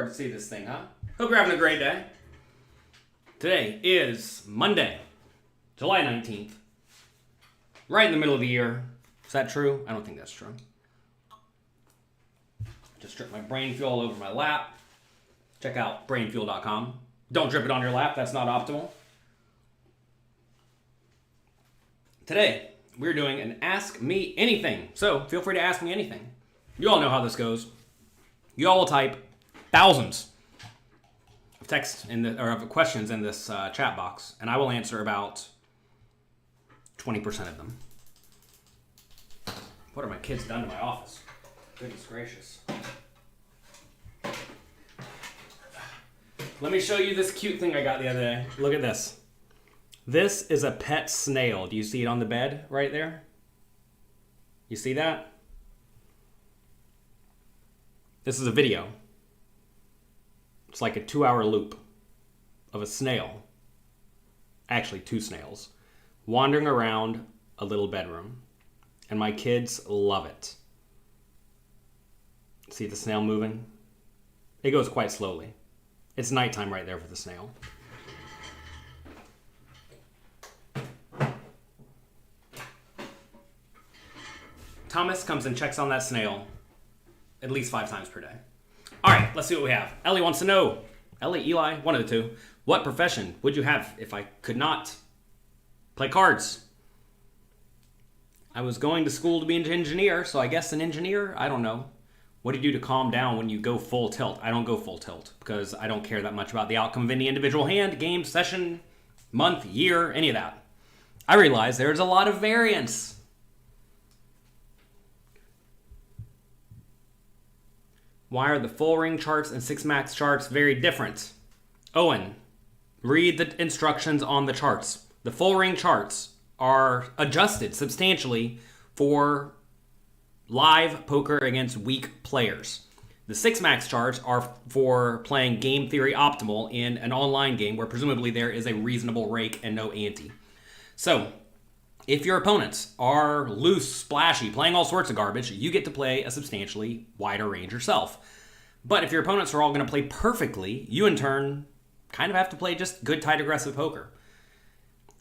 hard to see this thing, huh? Hope you're having a great day. Today is Monday, July 19th. Right in the middle of the year. Is that true? I don't think that's true. Just drip my brain fuel all over my lap. Check out BRÈINFÚEL.com. Don't drip it on your lap, that's not optimal. Today, we're doing an Ask Me Anything. So, feel free to ask me anything. You all know how this goes. You all will type thousands of text of questions in this chat box, and I will answer about 20% of them. What have my kids done to my office? Goodness gracious. Let me show you this cute thing I got the other day. Look at this. This is a pet snail. Do you see it on the bed right there? You see that? This is a video. It's like a 2-hour loop of a snail, actually 2 snails, wandering around a little bedroom. And my kids love it. See the snail moving? It goes quite slowly. It's nighttime right there for the snail. Thomas comes and checks on that snail at least 5 times per day. All right, let's see what we have. Ellie wants to know. Ellie, Eli, one of the two. What profession would you have if I could not play cards? I was going to school to be an engineer, so I guess an engineer? I don't know. What do you do to calm down when you go full tilt? I don't go full tilt because I don't care that much about the outcome of any individual hand, game, session, month, year, any of that. I realize there's a lot of variance. Why are the full ring charts and 6 max charts very different? Owen, read the instructions on the charts. The full ring charts are adjusted substantially for live poker against weak players. The 6 max charts are for playing game theory optimal in an online game where presumably there is a reasonable rake and no ante. So, if your opponents are loose, splashy, playing all sorts of garbage, you get to play a substantially wider range yourself. But if your opponents are all going to play perfectly, you in turn kind of have to play just good, tight, aggressive poker.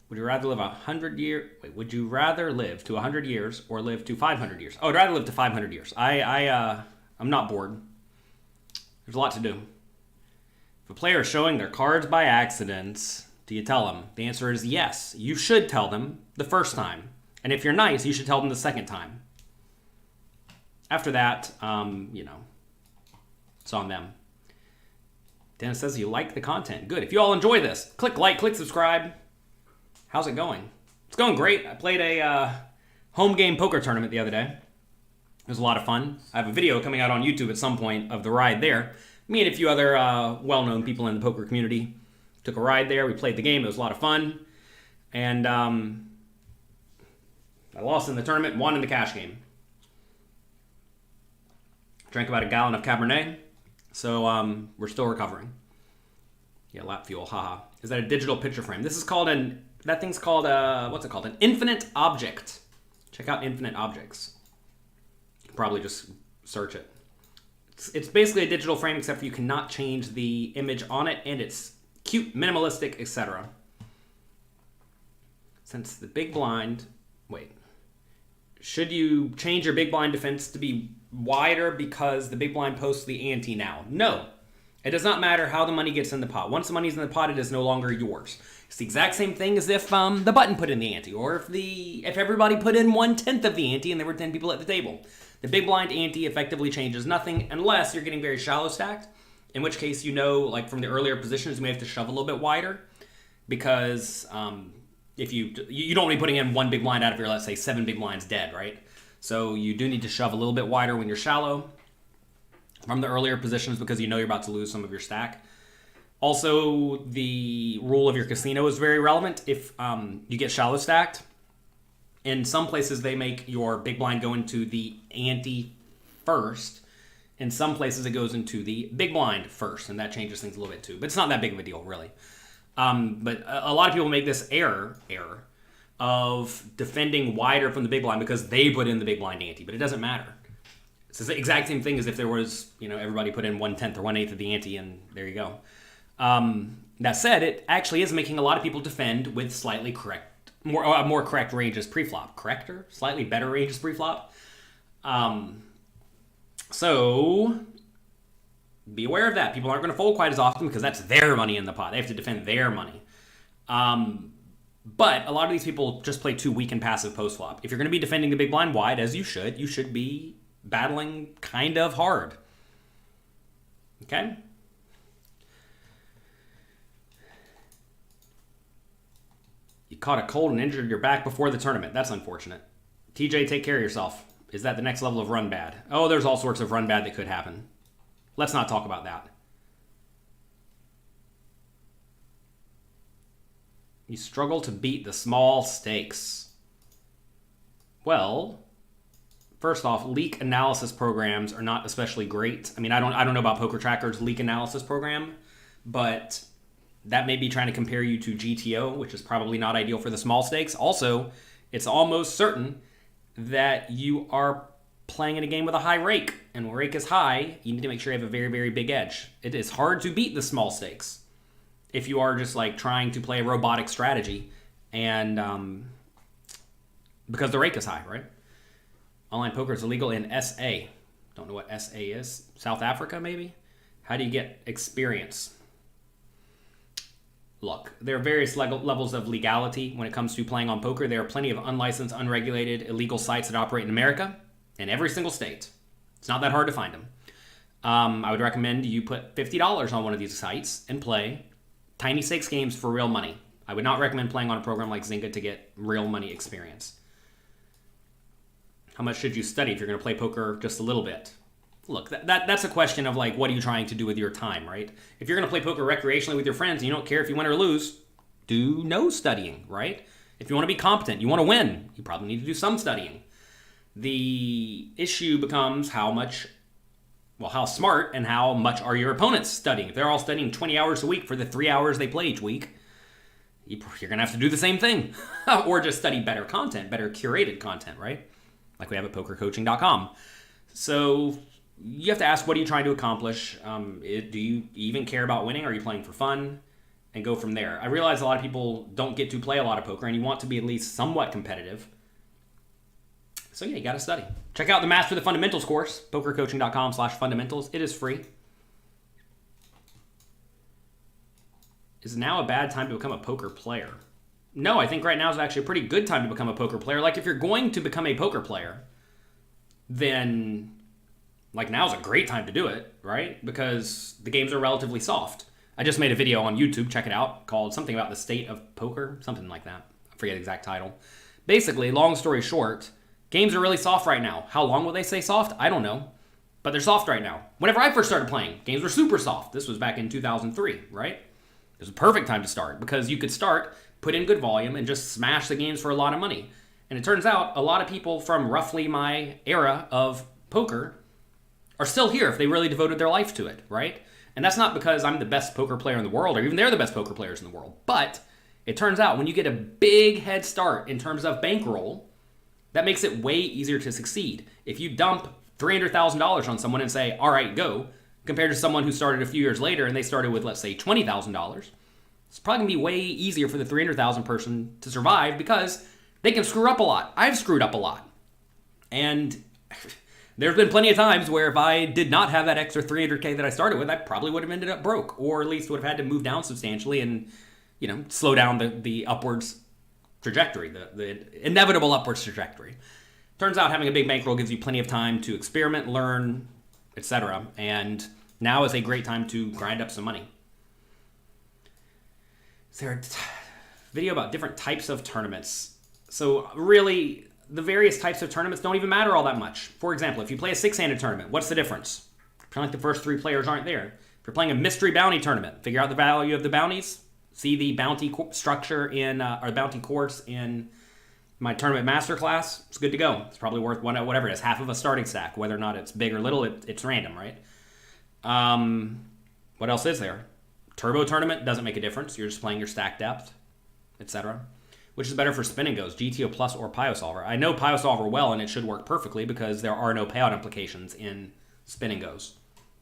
Would you rather live 100 years? Wait, would you rather live to 100 years or live to 500 years? Oh, I'd rather live to 500 years. I'm not bored. There's a lot to do. If a player is showing their cards by accident, do you tell them? The answer is yes. You should tell them the first time. And if you're nice, you should tell them the second time. After that, it's on them. Dennis says you like the content. Good. If you all enjoy this, click like, click subscribe. How's it going? It's going great. I played a home game poker tournament the other day. It was a lot of fun. I have a video coming out on YouTube at some point of the ride there. Me and a few other well-known people in the poker community took a ride there. We played the game. It was a lot of fun. And I lost in the tournament, won in the cash game. Drank about a gallon of Cabernet. So we're still recovering. Yeah, lap fuel, haha. Is that a digital picture frame? This is called that thing's called, what's it called? An infinite object. Check out infinite objects. You can probably just search it. It's basically a digital frame, except for you cannot change the image on it, and it's cute, minimalistic, etc. Since the big blind, should you change your big blind defense to be wider because the big blind posts the ante now? No. It does not matter how the money gets in the pot. Once the money's in the pot, it is no longer yours. It's the exact same thing as if the button put in the ante, or if everybody put in 1/10 of the ante and there were 10 people at the table. The big blind ante effectively changes nothing unless you're getting very shallow stacked, in which case like from the earlier positions, you may have to shove a little bit wider because if you don't want to be putting in 1 big blind out of your, let's say, 7 big blinds dead, right? So you do need to shove a little bit wider when you're shallow from the earlier positions because you know you're about to lose some of your stack. Also, the rule of your casino is very relevant if you get shallow stacked. In some places, they make your big blind go into the ante first. In some places, it goes into the big blind first, and that changes things a little bit too. But it's not that big of a deal, really. But a lot of people make this error of defending wider from the big blind because they put in the big blind ante, but it doesn't matter. It's the exact same thing as if there was, everybody put in 1/10 or 1/8 of the ante, and there you go. That said, it actually is making a lot of people defend with slightly more correct ranges pre-flop. Corrector? Slightly better ranges pre-flop. So be aware of that. People aren't going to fold quite as often because that's their money in the pot. They have to defend their money. But a lot of these people just play too weak and passive post-flop. If you're going to be defending the big blind wide, as you should be battling kind of hard. Okay? You caught a cold and injured your back before the tournament. That's unfortunate. TJ, take care of yourself. Is that the next level of run bad? Oh, there's all sorts of run bad that could happen. Let's not talk about that. You struggle to beat the small stakes. Well, first off, leak analysis programs are not especially great. I mean, I don't know about Poker Tracker's leak analysis program, but that may be trying to compare you to GTO, which is probably not ideal for the small stakes. Also, it's almost certain that you are playing in a game with a high rake, and when rake is high, you need to make sure you have a very, very big edge. It is hard to beat the small stakes if you are just like trying to play a robotic strategy, and because the rake is high, right? Online poker is illegal in SA. Don't know what SA is. South Africa, maybe? How do you get experience? Look, there are various levels of legality when it comes to playing on poker. There are plenty of unlicensed, unregulated, illegal sites that operate in America, in every single state. It's not that hard to find them. I would recommend you put $50 on one of these sites and play tiny stakes games for real money. I would not recommend playing on a program like Zynga to get real money experience. How much should you study if you're going to play poker just a little bit? Look, that's a question of like, what are you trying to do with your time, right? If you're going to play poker recreationally with your friends and you don't care if you win or lose, do no studying, right? If you want to be competent, you want to win, you probably need to do some studying. The issue becomes how smart and how much are your opponents studying. If they're all studying 20 hours a week for the 3 hours they play each week, you're going to have to do the same thing. Or just study better content, better curated content, right? Like we have at pokercoaching.com. So you have to ask, what are you trying to accomplish? Do you even care about winning? Are you playing for fun? And go from there. I realize a lot of people don't get to play a lot of poker, and you want to be at least somewhat competitive. So yeah, you got to study. Check out the Master the Fundamentals course, pokercoaching.com/fundamentals. It is free. Is now a bad time to become a poker player? No, I think right now is actually a pretty good time to become a poker player. Like if you're going to become a poker player, then like now's a great time to do it, right? Because the games are relatively soft. I just made a video on YouTube, check it out, called something about the state of poker, something like that. I forget the exact title. Basically, long story short, games are really soft right now. How long will they stay soft? I don't know. But they're soft right now. Whenever I first started playing, games were super soft. This was back in 2003, right? It was a perfect time to start because you could start, put in good volume, and just smash the games for a lot of money. And it turns out a lot of people from roughly my era of poker are still here if they really devoted their life to it, right? And that's not because I'm the best poker player in the world, or even they're the best poker players in the world. But it turns out when you get a big head start in terms of bankroll, that makes it way easier to succeed. If you dump $300,000 on someone and say, all right, go, compared to someone who started a few years later and they started with, let's say, $20,000, it's probably going to be way easier for the $300,000 person to survive because they can screw up a lot. I've screwed up a lot. And there's been plenty of times where if I did not have that extra $300K that I started with, I probably would have ended up broke, or at least would have had to move down substantially and, slow down the upwards trajectory, the inevitable upwards trajectory. Turns out having a big bankroll gives you plenty of time to experiment, learn, etc. And now is a great time to grind up some money. Is there a video about different types of tournaments? So really, the various types of tournaments don't even matter all that much. For example, if you play a six-handed tournament, what's the difference? Pretend like the first three players aren't there. If you're playing a mystery bounty tournament, figure out the value of the bounties. See the bounty structure or bounty course in my tournament masterclass. It's good to go. It's probably worth whatever it is, half of a starting stack. Whether or not it's big or little, it's random, right? What else is there? Turbo tournament doesn't make a difference. You're just playing your stack depth, etc. Which is better for spin and goes, GTO Plus or PioSolver? I know PioSolver well, and it should work perfectly because there are no payout implications in spin and goes,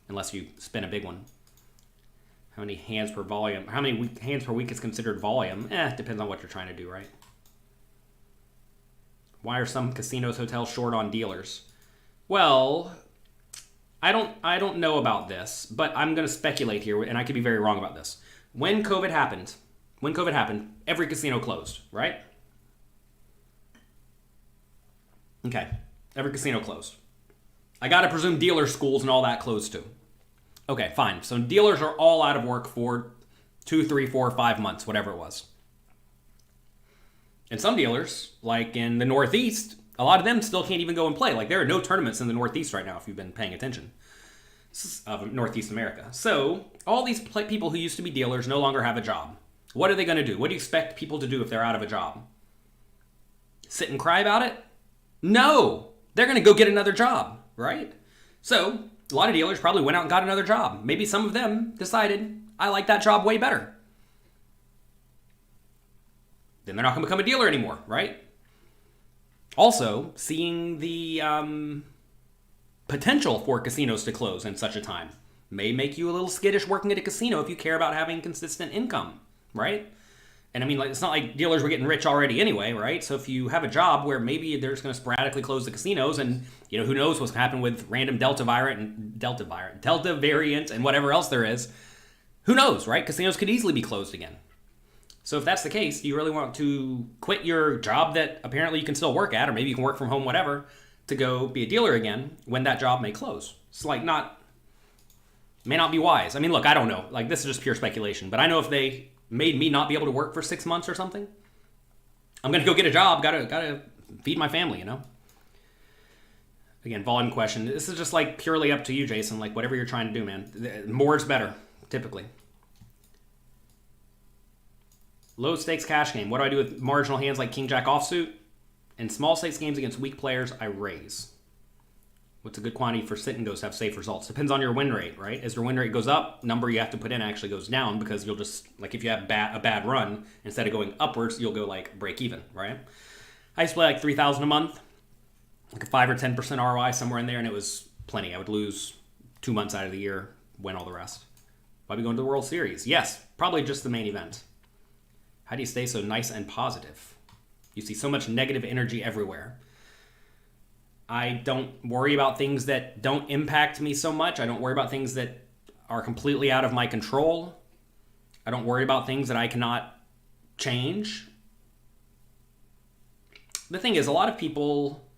unless you spin a big one. How many hands per volume? How many hands per week is considered volume? Depends on what you're trying to do, right? Why are some casinos, hotels short on dealers? Well, I don't know about this, but I'm going to speculate here, and I could be very wrong about this. When COVID happened, every casino closed, right? Okay, every casino closed. I got to presume dealer schools and all that closed too. Okay, fine. So dealers are all out of work for 2, 3, 4, 5 months, whatever it was. And some dealers, like in the Northeast, a lot of them still can't even go and play. Like, there are no tournaments in the Northeast right now, if you've been paying attention, of Northeast America. So all these people who used to be dealers no longer have a job. What are they going to do? What do you expect people to do if they're out of a job? Sit and cry about it? No! They're going to go get another job, right? So a lot of dealers probably went out and got another job. Maybe some of them decided, I like that job way better. Then they're not going to become a dealer anymore, right? Also, seeing the potential for casinos to close in such a time may make you a little skittish working at a casino if you care about having consistent income, right? And I mean, like, it's not like dealers were getting rich already anyway, right? So if you have a job where maybe they're just going to sporadically close the casinos, and who knows what's going to happen with random Delta variant and whatever else there is, who knows, right? Casinos could easily be closed again. So if that's the case, you really want to quit your job that apparently you can still work at, or maybe you can work from home, whatever, to go be a dealer again when that job may close. It's like may not be wise. I mean, look, I don't know. Like, this is just pure speculation, but I know if they made me not be able to work for 6 months or something, I'm going to go get a job. Gotta feed my family, Again, volume question. This is just like purely up to you, Jason. Like, whatever you're trying to do, man. More is better, typically. Low stakes cash game. What do I do with marginal hands like King Jack offsuit? In small stakes games against weak players, I raise. What's a good quantity for sit and goes to have safe results? Depends on your win rate, right? As your win rate goes up, number you have to put in actually goes down, because you'll just, like, if you have a bad run, instead of going upwards, you'll go like break even, right? I used to play like 3,000 a month, like a 5 or 10% ROI somewhere in there, and it was plenty. I would lose 2 months out of the year, win all the rest. Why be going to the World Series? Yes, probably just the main event. How do you stay so nice and positive? You see so much negative energy everywhere. I don't worry about things that don't impact me so much. I don't worry about things that are completely out of my control. I don't worry about things that I cannot change. The thing is, a lot of people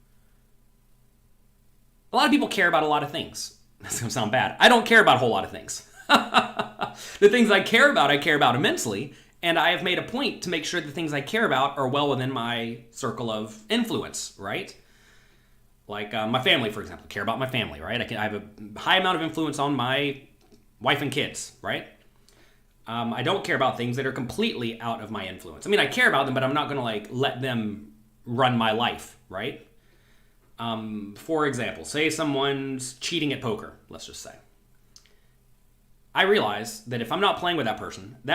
care about a lot of things. That's going to sound bad. I don't care about a whole lot of things. The things I care about immensely. And I have made a point to make sure the things I care about are well within my circle of influence, right? Like my family, for example. I care about my family, right? I have a high amount of influence on my wife and kids, right? I don't care about things that are completely out of my influence. I mean, I care about them, but I'm not going to let them run my life, right? For example, say someone's cheating at poker, let's just say. I realize that if I'm not playing with that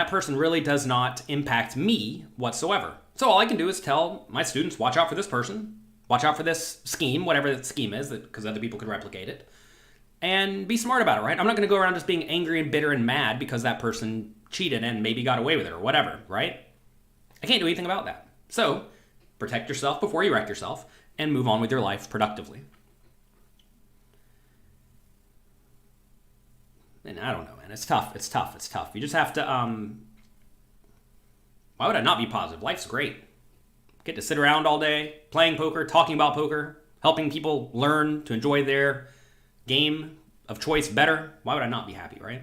person really does not impact me whatsoever. So all I can do is tell my students, watch out for this person, watch out for this scheme, whatever that scheme is, because other people could replicate it, and be smart about it, right? I'm not going to go around just being angry and bitter and mad because that person cheated and maybe got away with it or whatever, right? I can't do anything about that. So protect yourself before you wreck yourself and move on with your life productively. And I don't know, man. It's tough. You just have to, why would I not be positive? Life's great. Get to sit around all day, playing poker, talking about poker, helping people learn to enjoy their game of choice better. Why would I not be happy, right?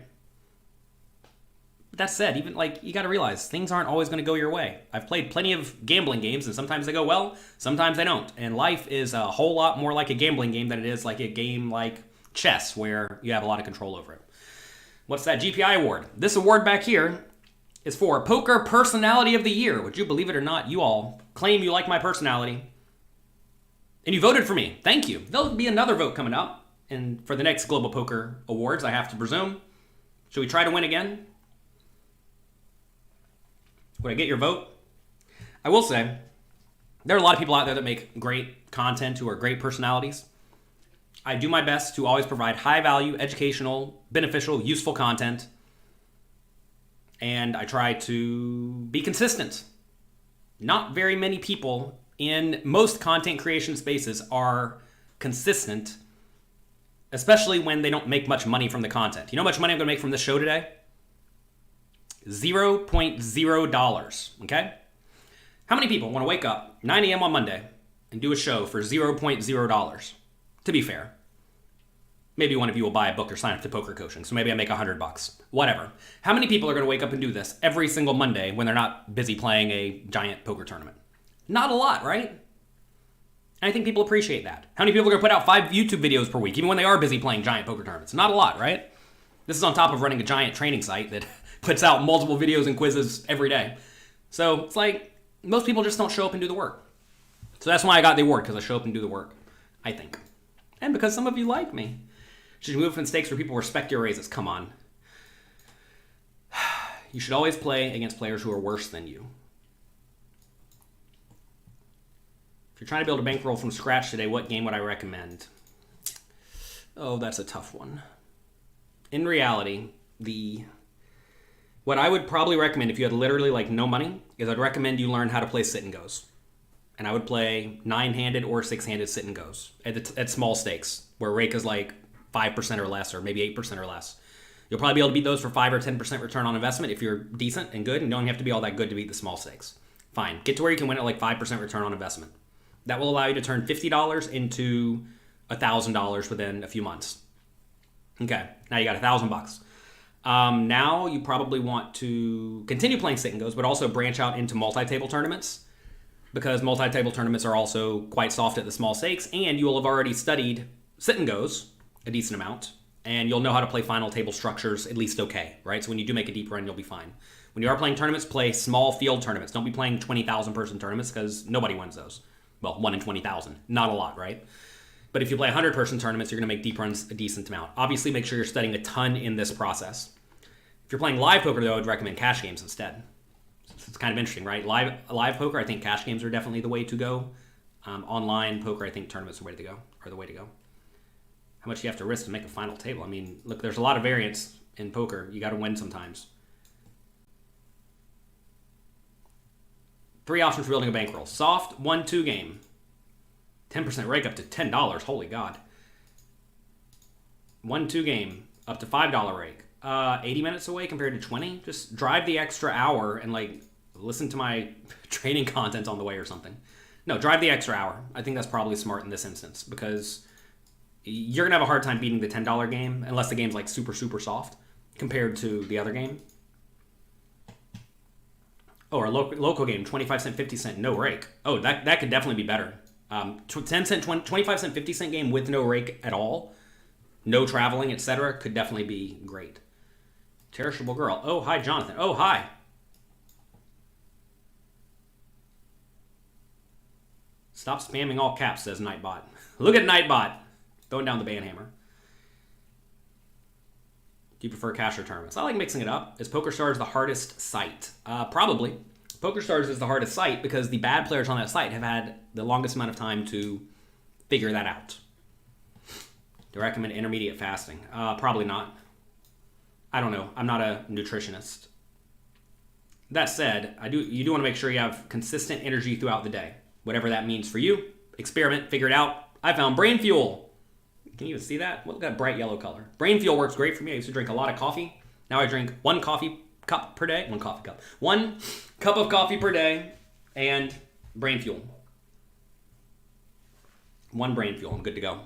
But that said, even you got to realize things aren't always going to go your way. I've played plenty of gambling games, and sometimes they go well, sometimes they don't. And life is a whole lot more like a gambling game than it is like a game like chess, where you have a lot of control over it. What's that GPI award? This award back here is for Poker Personality of the Year. Would you believe it or not, you all claim you like my personality, and you voted for me. Thank you. There'll be another vote coming up, and for the next Global Poker Awards, I have to presume. Should we try to win again? Would I get your vote? I will say, there are a lot of people out there that make great content who are great personalities. I do my best to always provide high value, educational, beneficial, useful content. And I try to be consistent. Not very many people in most content creation spaces are consistent, especially when they don't make much money from the content. You know how much money I'm going to make from this show today? $0.0, okay? How many people want to wake up 9 a.m. on Monday and do a show for $0.0? To be fair. Maybe one of you will buy a book or sign up to Pokercoaching, so maybe I make $100. Whatever. How many people are going to wake up and do this every single Monday when they're not busy playing a giant poker tournament? Not a lot, right? And I think people appreciate that. How many people are going to put out 5 YouTube videos per week, even when they are busy playing giant poker tournaments? Not a lot, right? This is on top of running a giant training site that puts out multiple videos and quizzes every day. So it's like, most people just don't show up and do the work. So that's why I got the award, because I show up and do the work, I think. And because some of you like me. Should move in stakes where people respect your raises. Come on. You should always play against players who are worse than you. If you're trying to build a bankroll from scratch today, what game would I recommend? Oh, that's a tough one. In reality, what I would probably recommend if you had literally like no money is I'd recommend you learn how to play sit and goes. And I would play 9-handed or 6-handed sit and goes at small stakes, where rake is like 5% or less, or maybe 8% or less. You'll probably be able to beat those for 5 or 10% return on investment if you're decent and good, and don't have to be all that good to beat the small stakes. Fine. Get to where you can win at like 5% return on investment. That will allow you to turn $50 into $1,000 within a few months. Okay, now you got $1,000. Now you probably want to continue playing sit and goes, but also branch out into multi-table tournaments, because multi-table tournaments are also quite soft at the small stakes, and you will have already studied sit and goes a decent amount, and you'll know how to play final table structures at least okay, right? So when you do make a deep run, you'll be fine. When you are playing tournaments, play small field tournaments. Don't be playing 20,000 person tournaments, because nobody wins those. Well, 1 in 20,000. Not a lot, right? But if you play 100 person tournaments, you're going to make deep runs a decent amount. Obviously, make sure you're studying a ton in this process. If you're playing live poker, though, I would recommend cash games instead. It's kind of interesting, right? Live poker, I think cash games are definitely the way to go. Online poker, I think tournaments are the way to go. How much do you have to risk to make a final table? I mean, look, there's a lot of variance in poker. You got to win sometimes. 3 options for building a bankroll. Soft, 1-2 game. 10% rake up to $10. Holy God. 1-2 game, up to $5 rake. 80 minutes away compared to 20. Just drive the extra hour and like listen to my training content on the way or something. No, drive the extra hour. I think that's probably smart in this instance, because you're going to have a hard time beating the $10 game unless the game's like super, super soft compared to the other game. Oh, or local game, 25 cent, 50 cent, no rake. Oh, that could definitely be better. 10 cent, 25 cent, 50 cent game with no rake at all, no traveling, etc. could definitely be great. Cherishable girl. Oh, hi, Jonathan. Oh, hi. Stop spamming all caps, says Nightbot. Look at Nightbot. Throwing down the banhammer. Do you prefer cash or tournaments? I like mixing it up. Is PokerStars the hardest site? Probably. PokerStars is the hardest site because the bad players on that site have had the longest amount of time to figure that out. Do I recommend intermediate fasting? Probably not. I don't know. I'm not a nutritionist. That said, you do want to make sure you have consistent energy throughout the day. Whatever that means for you. Experiment, figure it out. I found Brain Fuel. Can you even see that? Look at that bright yellow color. Brain Fuel works great for me. I used to drink a lot of coffee. Now I drink 1 coffee cup per day. 1 coffee cup. 1 cup of coffee per day and Brain Fuel. 1 Brain Fuel. I'm good to go.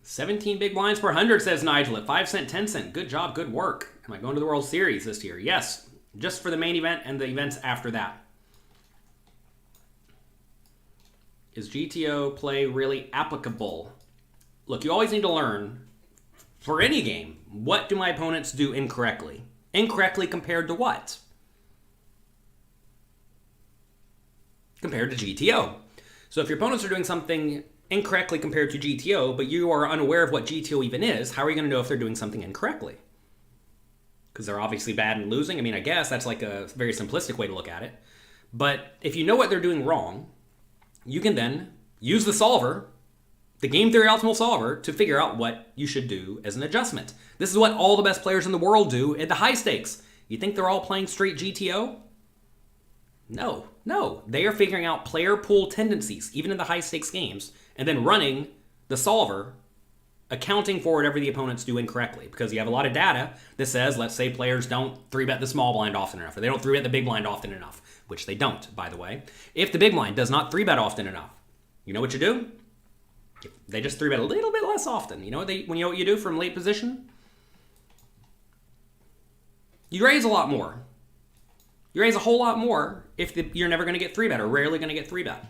17 big blinds per 100, says Nigel at 5 cent, 10 cent. Good job, good work. Am I going to the World Series this year? Yes. Just for the main event and the events after that. Is GTO play really applicable? Look, you always need to learn, for any game, what do my opponents do incorrectly? Incorrectly compared to what? Compared to GTO. So if your opponents are doing something incorrectly compared to GTO, but you are unaware of what GTO even is, how are you going to know if they're doing something incorrectly? because they're obviously bad and losing. I mean, I guess that's like a very simplistic way to look at it. But if you know what they're doing wrong, you can then use the solver, the game theory optimal solver, to figure out what you should do as an adjustment. This is what all the best players in the world do at the high stakes. You think they're all playing straight GTO? No. They are figuring out player pool tendencies, even in the high stakes games, and then running the solver, accounting for whatever the opponents do incorrectly. Because you have a lot of data that says, let's say players don't 3-bet the small blind often enough, or they don't 3-bet the big blind often enough, which they don't, by the way. If the big blind does not 3-bet often enough, you know what you do? They just 3-bet a little bit less often. You know what you do from late position? You raise a lot more. You raise a whole lot more if you're never going to get 3-bet or rarely going to get 3-bet.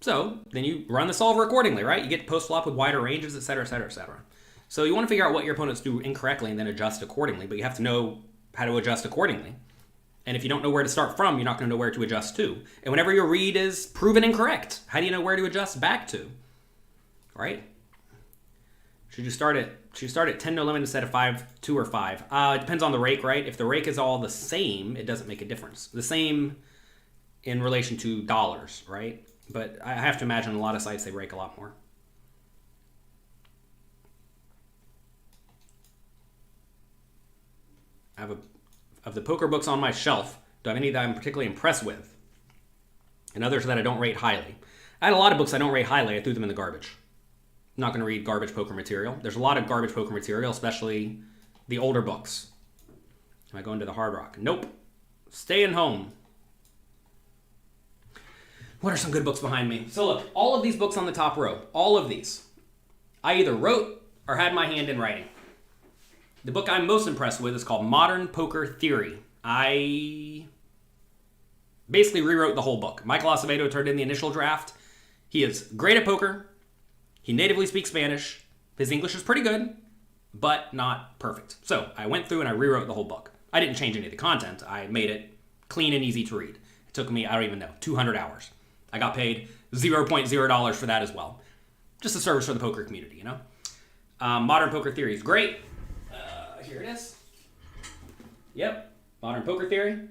So then you run the solver accordingly, right? You get post-flop with wider ranges, et cetera, et cetera, et cetera. So you want to figure out what your opponents do incorrectly and then adjust accordingly, but you have to know how to adjust accordingly. And if you don't know where to start from, you're not going to know where to adjust to. And whenever your read is proven incorrect, how do you know where to adjust back to? Right? Should you start at 10 no limit instead of 5-2 or 5? It depends on the rake, right? If the rake is all the same, it doesn't make a difference. The same in relation to dollars, right? But I have to imagine a lot of sites, they rake a lot more. I have of the poker books on my shelf, do I have any that I'm particularly impressed with? And others that I don't rate highly. I had a lot of books I don't rate highly. I threw them in the garbage. I'm not going to read garbage poker material. There's a lot of garbage poker material, especially the older books. Am I going to the Hard Rock? Nope. Staying home. What are some good books behind me? So look, all of these books on the top row, all of these, I either wrote or had my hand in writing. The book I'm most impressed with is called Modern Poker Theory. I basically rewrote the whole book. Michael Acevedo turned in the initial draft. He is great at poker. He natively speaks Spanish. His English is pretty good, but not perfect. So I went through and I rewrote the whole book. I didn't change any of the content. I made it clean and easy to read. It took me, I don't even know, 200 hours. I got paid $0.0 for that as well. Just a service for the poker community, you know? Modern Poker Theory is great. Here it is. Yep, Modern Poker Theory.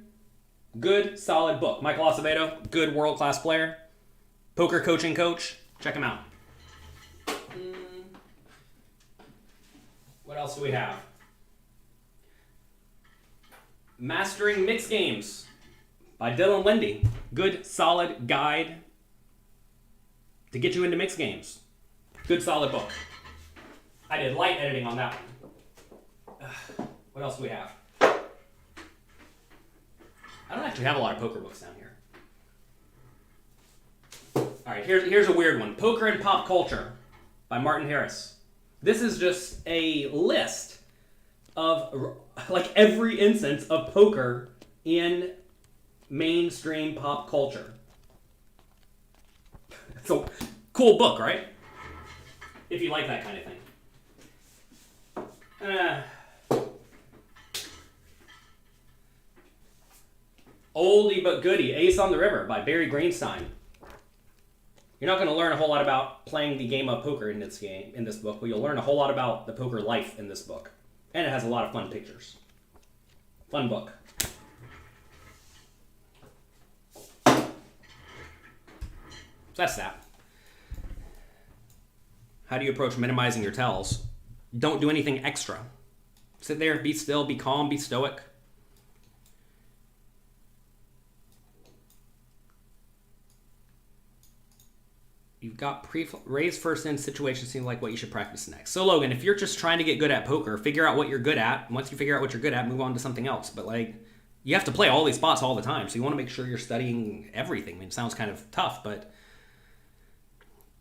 Good, solid book. Michael Acevedo, good world-class player. Poker coaching coach. Check him out. What else do we have? Mastering Mixed Games by Dylan Lindy. Good, solid guide to get you into mixed games. Good, solid book. I did light editing on that one. What else do we have? I don't actually have a lot of poker books down here. All right, here's a weird one. Poker and Pop Culture by Martin Harris. This is just a list of like every instance of poker in mainstream pop culture. It's a cool book, right? If you like that kind of thing. Oldie but goodie, Ace on the River by Barry Greenstein. You're not going to learn a whole lot about playing the game of poker in this book, but you'll learn a whole lot about the poker life in this book. And it has a lot of fun pictures. Fun book. So that's that. How do you approach minimizing your tells? Don't do anything extra. Sit there, be still, be calm, be stoic. You've got raise first in situations seem like what you should practice next. So Logan, if you're just trying to get good at poker, figure out what you're good at. And once you figure out what you're good at, move on to something else. But like, you have to play all these spots all the time. So you want to make sure you're studying everything. I mean, it sounds kind of tough, but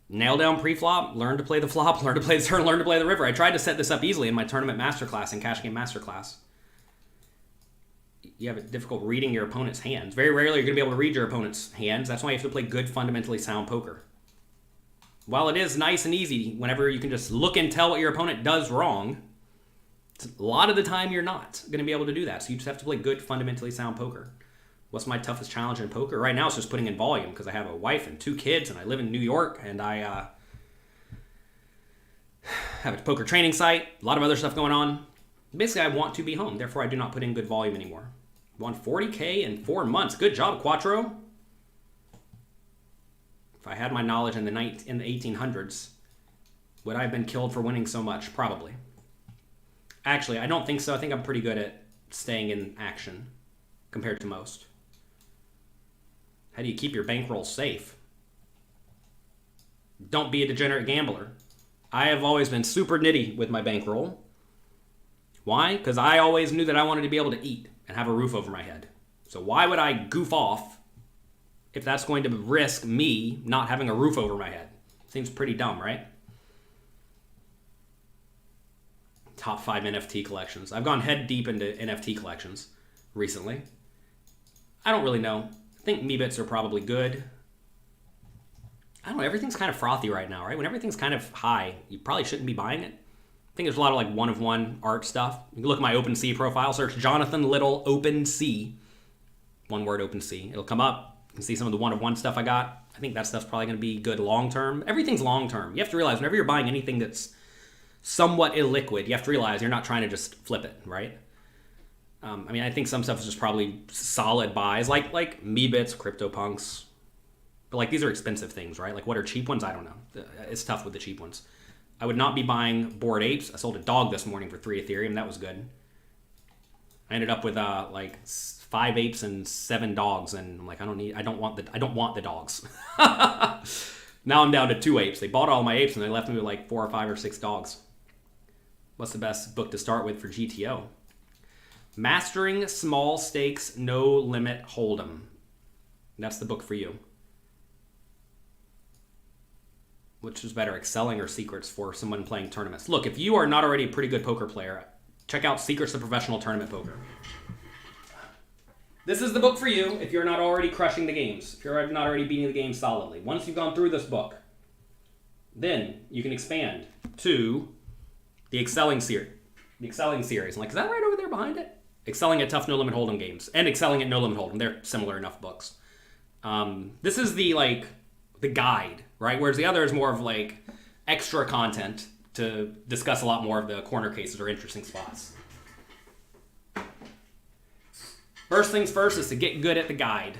nail down pre-flop, learn to play the flop, learn to play the turn, learn to play the river. I tried to set this up easily in my tournament masterclass and cash game masterclass. You have it difficult reading your opponent's hands. Very rarely you're going to be able to read your opponent's hands. That's why you have to play good, fundamentally sound poker. While it is nice and easy whenever you can just look and tell what your opponent does wrong, a lot of the time you're not going to be able to do that. So you just have to play good, fundamentally sound poker. What's my toughest challenge in poker? Right now it's just putting in volume because I have a wife and 2 kids and I live in New York and I have a poker training site, a lot of other stuff going on. Basically, I want to be home. Therefore, I do not put in good volume anymore. Won 40K in 4 months. Good job, Quattro. If I had my knowledge in the 1800s, would I have been killed for winning so much? Probably. Actually, I don't think so. I think I'm pretty good at staying in action compared to most. How do you keep your bankroll safe? Don't be a degenerate gambler. I have always been super nitty with my bankroll. Why? Because I always knew that I wanted to be able to eat and have a roof over my head. So why would I goof off if that's going to risk me not having a roof over my head? Seems pretty dumb, right? Top 5 NFT collections. I've gone head deep into NFT collections recently. I don't really know. I think Meebits are probably good. I don't know. Everything's kind of frothy right now, right? When everything's kind of high, you probably shouldn't be buying it. I think there's a lot of like one-of-one art stuff. You can look at my OpenSea profile. Search Jonathan Little OpenSea. One word, OpenSea. It'll come up. You can see some of the one-of-one stuff I got. I think that stuff's probably going to be good long-term. Everything's long-term. You have to realize whenever you're buying anything that's somewhat illiquid, you have to realize you're not trying to just flip it, right? I mean, I think some stuff is just probably solid buys, like Meebits, CryptoPunks. But like these are expensive things, right? Like what are cheap ones? I don't know. It's tough with the cheap ones. I would not be buying Bored Apes. I sold a dog this morning for 3 Ethereum. That was good. I ended up with like 5 apes and 7 dogs, and I'm like, I don't want the dogs. Now I'm down to 2 apes. They bought all my apes and they left me with like 4 or 5 or 6 dogs. What's the best book to start with for GTO? Mastering Small Stakes No Limit Hold'em. That's the book for you. Which is better, Excelling or Secrets for someone playing tournaments? Look, if you are not already a pretty good poker player, check out Secrets to Professional Tournament Poker. This is the book for you if you're not already crushing the games, if you're not already beating the game solidly. Once you've gone through this book, then you can expand to the Excelling series. The Excelling series. I'm like, is that right over there behind it? Excelling at Tough No Limit Hold'em games and Excelling at No Limit Hold'em. They're similar enough books. This is the guide, right? Whereas the other is more of like extra content to discuss a lot more of the corner cases or interesting spots. First things first is to get good at the guide.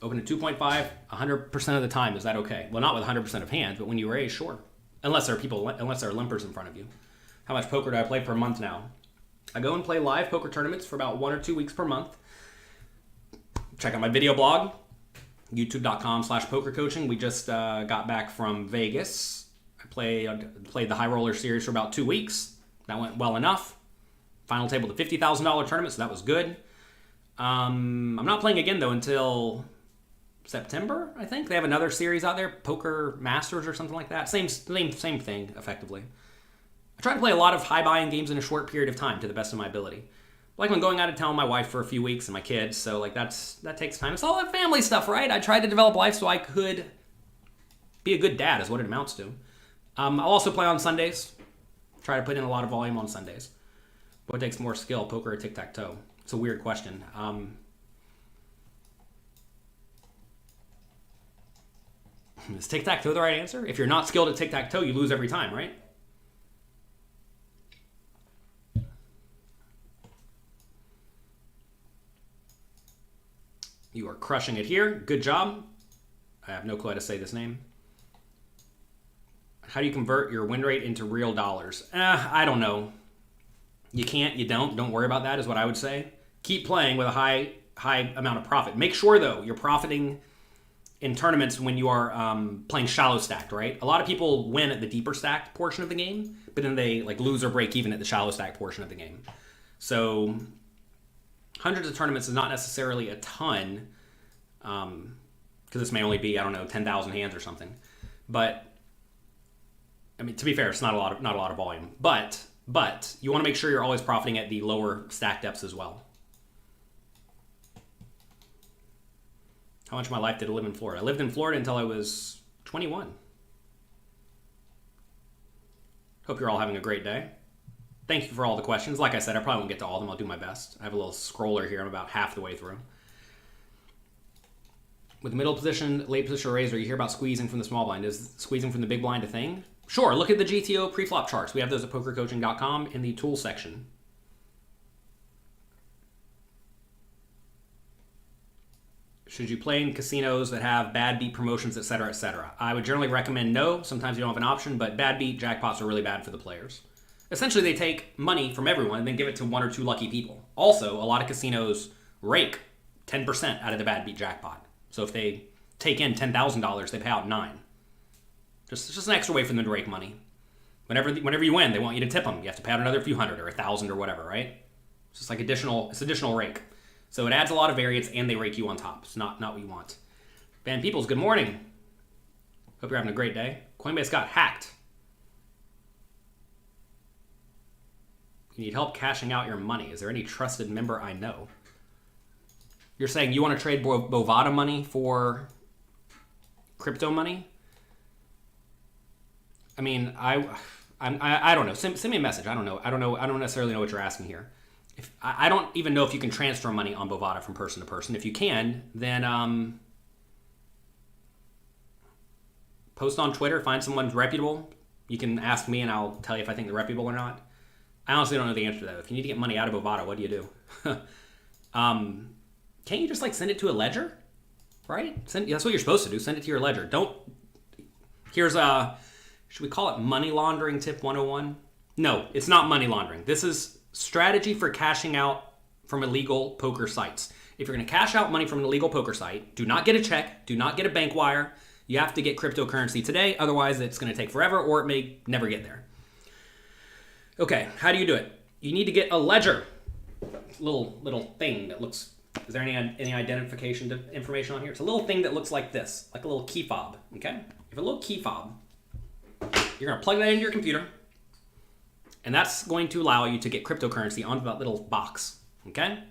Open at 2.5, 100% of the time. Is that okay? Well, not with 100% of hands, but when you raise, sure. Unless there are limpers in front of you. How much poker do I play per month now? I go and play live poker tournaments for about 1 or 2 weeks per month. Check out my video blog, youtube.com/pokercoaching. We just got back from Vegas. I played the High Roller Series for about 2 weeks. That went well enough. Final table the $50,000 tournament, so that was good. I'm not playing again, though, until September, I think. They have another series out there, Poker Masters or something like that. Same thing, effectively. I try to play a lot of high-buy-in games in a short period of time to the best of my ability. Like when going out of town with my wife for a few weeks and my kids, so like that takes time. It's all that family stuff, right? I tried to develop life so I could be a good dad is what it amounts to. I'll also play on Sundays. Try to put in a lot of volume on Sundays. What takes more skill, poker or tic-tac-toe? It's a weird question. Is tic-tac-toe the right answer? If you're not skilled at tic-tac-toe, you lose every time, right? You are crushing it here. Good job. I have no clue how to say this name. How do you convert your win rate into real dollars? I don't know. You can't, you don't. Don't worry about that is what I would say. Keep playing with a high amount of profit. Make sure, though, you're profiting in tournaments when you are playing shallow stacked, right? A lot of people win at the deeper stacked portion of the game, but then they like lose or break even at the shallow stacked portion of the game. So hundreds of tournaments is not necessarily a ton, because this may only be, I don't know, 10,000 hands or something. But I mean, to be fair, it's not a lot of volume. But you want to make sure you're always profiting at the lower stack depths as well. How much of my life did I live in Florida? I lived in Florida until I was 21. Hope you're all having a great day. Thank you for all the questions. Like I said, I probably won't get to all of them. I'll do my best. I have a little scroller here. I'm about half the way through. With the middle position, late position raiser, you hear about squeezing from the small blind. Is squeezing from the big blind a thing? Sure. Look at the GTO preflop charts. We have those at pokercoaching.com in the tools section. Should you play in casinos that have bad beat promotions, etc., etc.? I would generally recommend no. Sometimes you don't have an option, but bad beat jackpots are really bad for the players. Essentially, they take money from everyone and then give it to 1 or 2 lucky people. Also, a lot of casinos rake 10% out of the bad beat jackpot. So if they take in $10,000, they pay out $9,000. Just an extra way for them to rake money. Whenever you win, they want you to tip them. You have to pay out another few hundred or $1,000 or whatever, right? It's just like additional rake. So it adds a lot of variance and they rake you on top. It's not what you want. Van Peoples, good morning. Hope you're having a great day. Coinbase got hacked. You need help cashing out your money. Is there any trusted member I know? You're saying you want to trade Bovada money for crypto money? I mean, I don't know. Send me a message. I don't know. I don't necessarily know what you're asking here. I don't even know if you can transfer money on Bovada from person to person. If you can, then post on Twitter. Find someone reputable. You can ask me, and I'll tell you if I think they're reputable or not. I honestly don't know the answer to that. If you need to get money out of Bovada, what do you do? Can't you just send it to a ledger? Right? That's what you're supposed to do. Send it to your ledger. Here's should we call it money laundering tip 101? No, it's not money laundering. This is strategy for cashing out from illegal poker sites. If you're going to cash out money from an illegal poker site, do not get a check. Do not get a bank wire. You have to get cryptocurrency today. Otherwise, it's going to take forever or it may never get there. Okay, how do you do it? You need to get a ledger. Little thing that looks... Is there any identification information on here? It's a little thing that looks like this, like a little key fob, okay? You have a little key fob. You're going to plug that into your computer, and that's going to allow you to get cryptocurrency onto that little box, okay?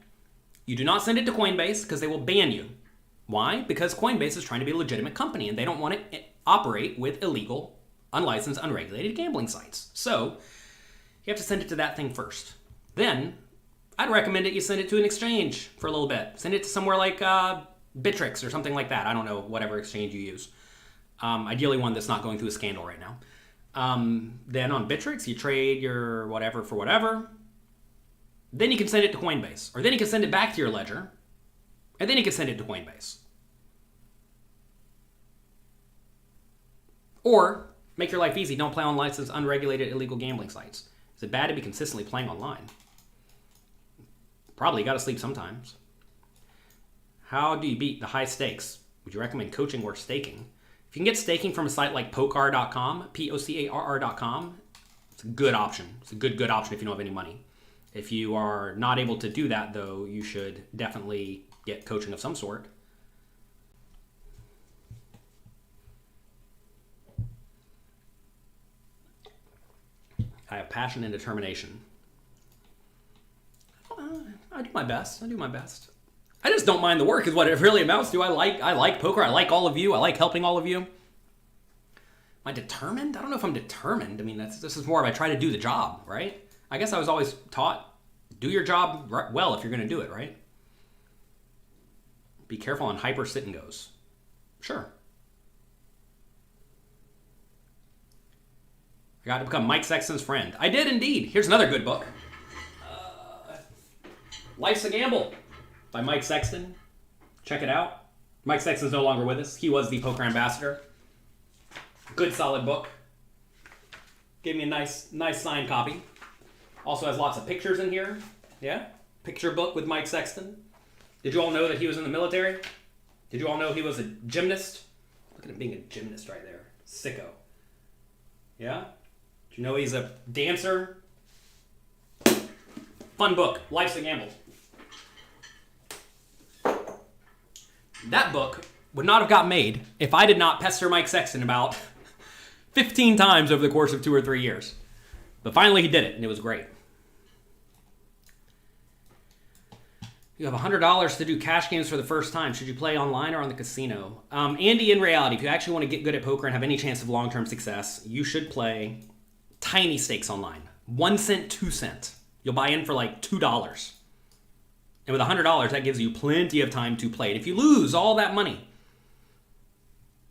You do not send it to Coinbase because they will ban you. Why? Because Coinbase is trying to be a legitimate company, and they don't want to operate with illegal, unlicensed, unregulated gambling sites. So you have to send it to that thing first. Then I'd recommend that you send it to an exchange for a little bit. Send it to somewhere like Bittrex or something like that. I don't know, whatever exchange you use. Ideally one that's not going through a scandal right now. Then on Bittrex, you trade your whatever for whatever. Then you can send it to Coinbase. Or then you can send it back to your ledger. And then you can send it to Coinbase. Or make your life easy. Don't play on licensed, unregulated, illegal gambling sites. Is it bad to be consistently playing online? Probably. You got to sleep sometimes. How do you beat the high stakes? Would you recommend coaching or staking? If you can get staking from a site like pocar.com, Pocarr.com, it's a good option. It's a good option if you don't have any money. If you are not able to do that, though, you should definitely get coaching of some sort. I have passion and determination. I do my best. I just don't mind the work is what it really amounts to. I like poker. I like all of you. I like helping all of you. Am I determined? I don't know if I'm determined. I mean, this is more of I try to do the job, right? I guess I was always taught, do your job well if you're going to do it, right? Be careful on hyper sit and goes. Sure. I got to become Mike Sexton's friend. I did indeed. Here's another good book. Life's a Gamble by Mike Sexton. Check it out. Mike Sexton's no longer with us. He was the poker ambassador. Good, solid book. Gave me a nice signed copy. Also has lots of pictures in here. Yeah? Picture book with Mike Sexton. Did you all know that he was in the military? Did you all know he was a gymnast? Look at him being a gymnast right there. Sicko. Yeah? Did you know he's a dancer? Fun book. Life's a Gamble. That book would not have got made if I did not pester Mike Sexton about 15 times over the course of 2 or 3 years. But finally he did it, and it was great. You have $100 to do cash games for the first time. Should you play online or on the casino? Andy, in reality, if you actually want to get good at poker and have any chance of long-term success, you should play tiny stakes online. 1 cent, 2 cent. You'll buy in for like $2. And with $100, that gives you plenty of time to play. And if you lose all that money,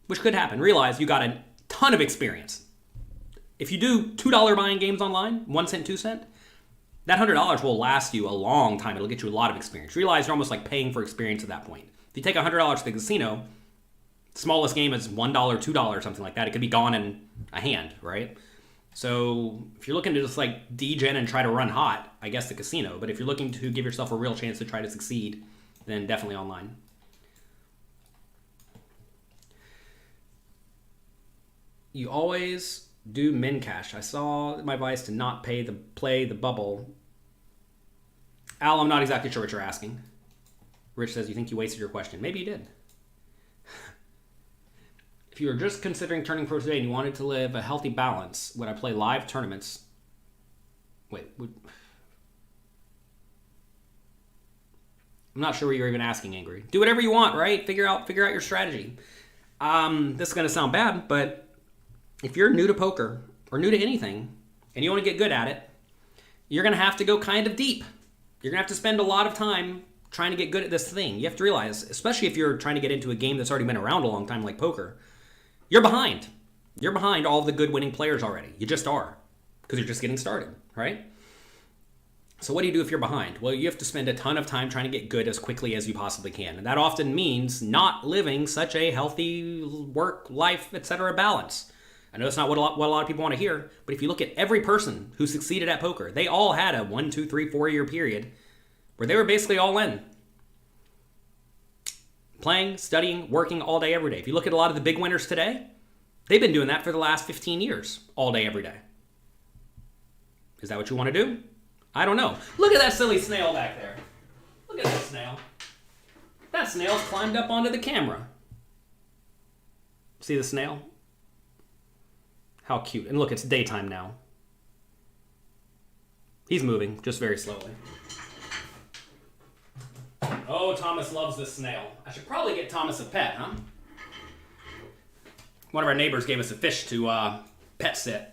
which could happen, realize you got a ton of experience. If you do $2 buying games online, 1 cent, 2 cent, that $100 will last you a long time. It'll get you a lot of experience. Realize you're almost like paying for experience at that point. If you take $100 to the casino, smallest game is $1, $2, something like that. It could be gone in a hand, right? So if you're looking to just like degen and try to run hot, I guess the casino. But if you're looking to give yourself a real chance to try to succeed, then definitely online. You always do min cash. I saw my advice to not play the bubble. Al, I'm not exactly sure what you're asking. Rich says, you think you wasted your question. Maybe you did. If you were just considering turning pro today and you wanted to live a healthy balance, would I play live tournaments? I'm not sure what you're even asking, Angry. Do whatever you want, right? Figure out your strategy. This is going to sound bad, but if you're new to poker or new to anything and you want to get good at it, you're going to have to go kind of deep. You're going to have to spend a lot of time trying to get good at this thing. You have to realize, especially if you're trying to get into a game that's already been around a long time like poker, you're behind. You're behind all the good winning players already. You just are, because you're just getting started, right? So what do you do if you're behind? Well, you have to spend a ton of time trying to get good as quickly as you possibly can. And that often means not living such a healthy work, life, etc. balance. I know that's not what a lot of people want to hear, but if you look at every person who succeeded at poker, they all had a 1, 2, 3, 4 year period where they were basically all in. Playing, studying, working all day, every day. If you look at a lot of the big winners today, they've been doing that for the last 15 years, all day, every day. Is that what you want to do? I don't know. Look at that silly snail back there. Look at that snail. That snail's climbed up onto the camera. See the snail? How cute. And look, it's daytime now. He's moving, just very slowly. Oh, Thomas loves this snail. I should probably get Thomas a pet, huh? One of our neighbors gave us a fish to pet sit.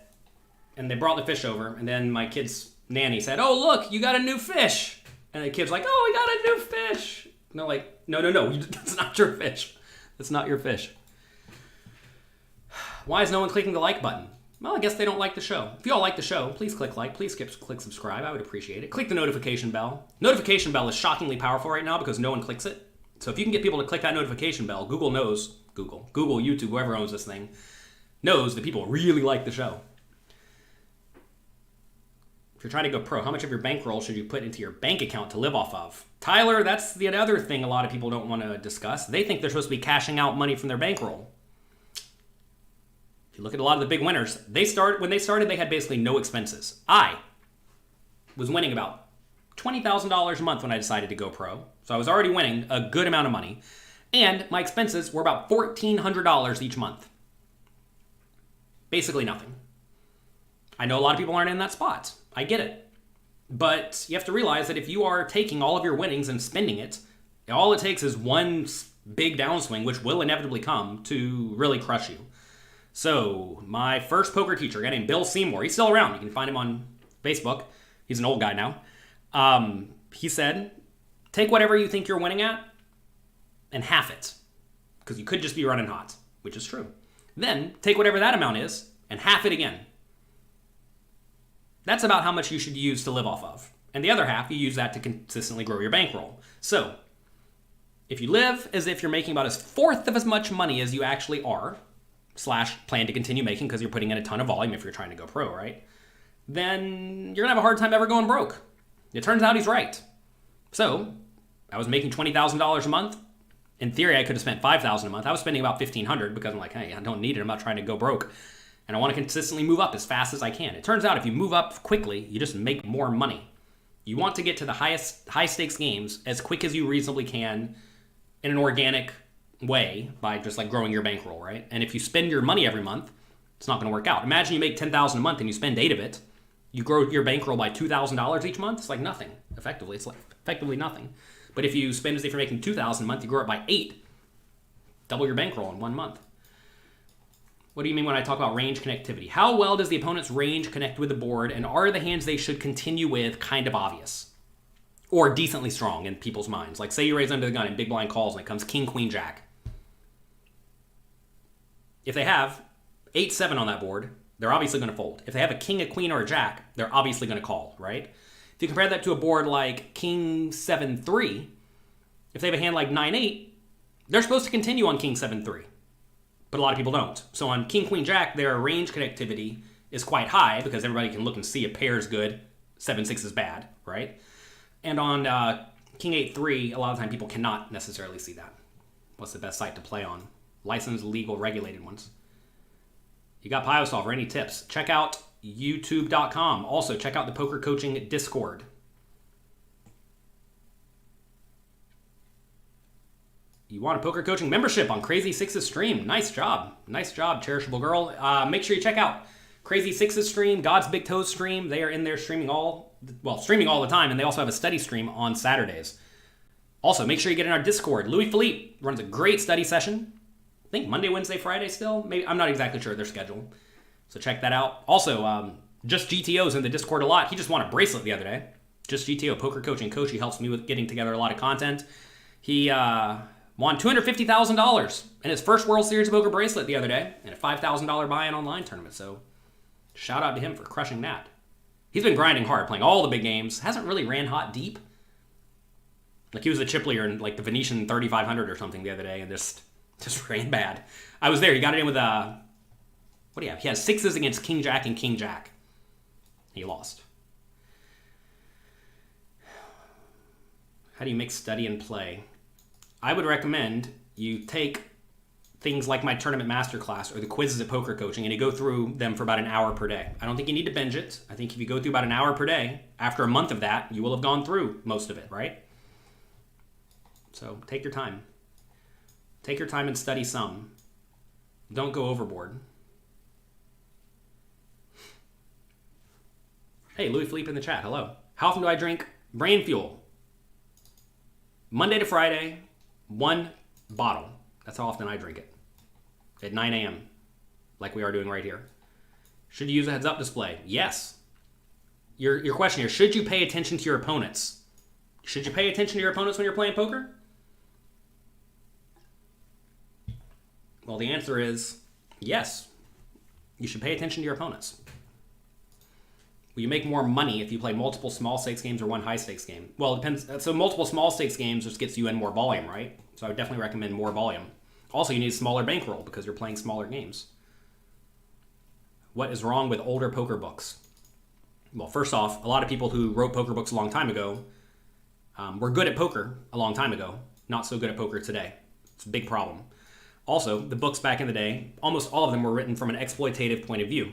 And they brought the fish over, and then my kid's nanny said, oh, look, you got a new fish. And the kid's like, oh, we got a new fish. And they're like, no, that's not your fish. That's not your fish. Why is no one clicking the like button? Well, I guess they don't like the show. If you all like the show, please click like, please click subscribe. I would appreciate it. Click the notification bell. Notification bell is shockingly powerful right now because no one clicks it. So if you can get people to click that notification bell, Google, YouTube, whoever owns this thing, knows that people really like the show. If you're trying to go pro, how much of your bankroll should you put into your bank account to live off of? Tyler, that's the other thing a lot of people don't want to discuss. They think they're supposed to be cashing out money from their bankroll. If you look at a lot of the big winners, when they started, they had basically no expenses. I was winning about $20,000 a month when I decided to go pro. So I was already winning a good amount of money. And my expenses were about $1,400 each month. Basically nothing. I know a lot of people aren't in that spot. I get it. But you have to realize that if you are taking all of your winnings and spending it, all it takes is one big downswing, which will inevitably come, to really crush you. So my first poker teacher, a guy named Bill Seymour, he's still around. You can find him on Facebook. He's an old guy now. He said, take whatever you think you're winning at and half it, because you could just be running hot, which is true. Then take whatever that amount is and half it again. That's about how much you should use to live off of. And the other half, you use that to consistently grow your bankroll. So if you live as if you're making about a fourth of as much money as you actually are, / plan to continue making because you're putting in a ton of volume if you're trying to go pro, right? Then you're going to have a hard time ever going broke. It turns out he's right. So I was making $20,000 a month. In theory, I could have spent $5,000 a month. I was spending about $1,500 because I'm like, hey, I don't need it. I'm not trying to go broke. And I want to consistently move up as fast as I can. It turns out if you move up quickly, you just make more money. You want to get to the high stakes games as quick as you reasonably can in an organic way by just like growing your bankroll, right? And if you spend your money every month, it's not going to work out. Imagine you make $10,000 a month and you spend 8 of it. You grow your bankroll by $2,000 each month. It's like nothing. Effectively, it's like effectively nothing. But if you spend as if you're making $2,000 a month, you grow it by 8. Double your bankroll in 1 month. What do you mean when I talk about range connectivity? How well does the opponent's range connect with the board, and are the hands they should continue with kind of obvious? Or decently strong in people's minds? Like say you raise under the gun and big blind calls and it comes king, queen, jack. If they have 8-7 on that board, they're obviously going to fold. If they have a king, a queen, or a jack, they're obviously going to call, right? If you compare that to a board like king 7-3, if they have a hand like 9-8, They're supposed to continue on King 7-3, but a lot of people don't. So on King Queen Jack, their range connectivity is quite high because everybody can look and see a pair is good, 7-6 is bad, right? And on King 8-3, a lot of the time people cannot necessarily see that. What's the best site to play on? Licensed, legal, regulated ones. You got PioSolver. Any tips? Check out youtube.com. Also, check out the Poker Coaching Discord. You want a poker coaching membership on Crazy Six's stream. Nice job. Nice job, Cherishable Girl. Make sure you check out Crazy Six's stream, God's Big Toes stream. They are in there streaming all the time, and they also have a study stream on Saturdays. Also, make sure you get in our Discord. Louis Philippe runs a great study session. I think Monday, Wednesday, Friday still. Maybe I'm not exactly sure their schedule. So check that out. Also, Just GTO's in the Discord a lot. He just won a bracelet the other day. Just GTO, Poker Coaching Coach. He helps me with getting together a lot of content. He won $250,000 in his first World Series of Poker bracelet the other day in a $5,000 buy-in online tournament. So shout out to him for crushing that. He's been grinding hard, playing all the big games. Hasn't really ran hot deep. Like he was a chip leader in like the Venetian 3500 or something the other day and just ran bad. I was there. He got it in with what do you have? He has sixes against King Jack and King Jack. He lost. How do you mix study and play? I would recommend you take things like my tournament masterclass or the quizzes at Poker Coaching and you go through them for about an hour per day. I don't think you need to binge it. I think if you go through about an hour per day, after a month of that, you will have gone through most of it, right? So take your time. Take your time and study some. Don't go overboard. Hey, Louis Philippe in the chat. Hello. How often do I drink Brain Fuel? Monday to Friday, 1 bottle. That's how often I drink it. At 9 a.m., like we are doing right here. Should you use a heads-up display? Yes. Your question here, should you pay attention to your opponents? Should you pay attention to your opponents when you're playing poker? Well, the answer is yes. You should pay attention to your opponents. Will you make more money if you play multiple small stakes games or one high stakes game? Well, it depends. So multiple small stakes games just gets you in more volume, right? So I would definitely recommend more volume. Also, you need a smaller bankroll because you're playing smaller games. What is wrong with older poker books? Well, first off, a lot of people who wrote poker books a long time ago were good at poker a long time ago, not so good at poker today. It's a big problem. Also, the books back in the day, almost all of them were written from an exploitative point of view.